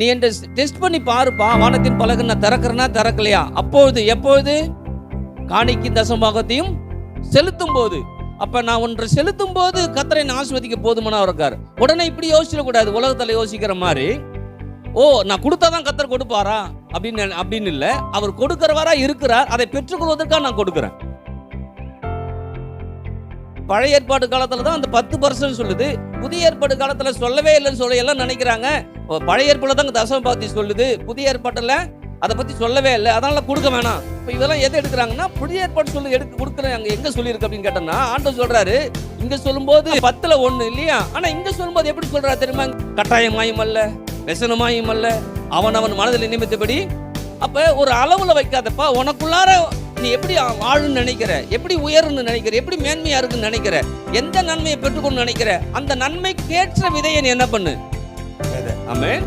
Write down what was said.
நீ என்ற டெஸ்ட் பண்ணி பாருப்பா, வானத்தின் பலகை நான் திறக்கிறேன்னா திறக்கலையா. அப்பொழுது எப்பொழுது? காணிக்கையும் தசமபாகத்தையும் செலுத்தும் போது. அப்ப நான் ஒன்றை செலுத்தும் போது கர்த்தரை ஆசீர்வதிக்க போதுமானவரா இருக்கார். உடனே இப்படி யோசிக்க கூடாது, உலகத்துல யோசிக்கிற மாதிரி. ஓ, நான் கொடுத்தாதான் கர்த்தர் கொடுப்பாரா அப்படின்னு இல்ல. அவர் கொடுக்கிறவரா இருக்கிறார். அதை பெற்றுக்கொள்வதற்காக நான் கொடுக்கிறேன். பழைய ஏற்பாடு காலத்துல தான் அந்த 10% சொல்லுது. புதிய ஏற்பாடு காலத்துல சொல்லவே இல்லைன்னு சொல்லி எல்லாம் நினைக்கிறாங்க. பழைய ஏற்பாடுல தான் தசமபாகத்தை சொல்லுது, புதிய ஏற்பாட்டுல அதை பத்தி சொல்லவே இல்லை, அதனால கொடுக்க வேணாம். இப்போ இதெல்லாம் எதை எடுக்கிறாங்கன்னா, புதிய ஏற்பாடு சொல்லி கொடுக்குறேன். அங்க எங்க சொல்லியிருக்கு அப்படின்னு கேட்டோம்னா, ஆண்டவர் சொல்றாரு இங்க சொல்லும்போது 10ல் 1 இல்லையா. ஆனா இங்க சொல்லும்போது எப்படி சொல்றாரு தெரியுமா? கட்டாயமாயும் அல்ல, व्यसனமாயும் அல்ல, அவன் மனதில் நிமித்தபடி. அப்ப ஒரு அளவுல வைக்காதப்பா. உனக்குள்ளார நீ எப்படி வாழுன்னு நினைக்கிற, எப்படி உயருன்னு நினைக்கிற, எப்படி மேன்மையா இருக்குன்னு நினைக்கிற, எந்த நன்மையை பெற்றுக்கொண்டு நினைக்கிற, அந்த நன்மைக்கேற்ற விதையை நீ என்ன பண்ணு. ஆமென்.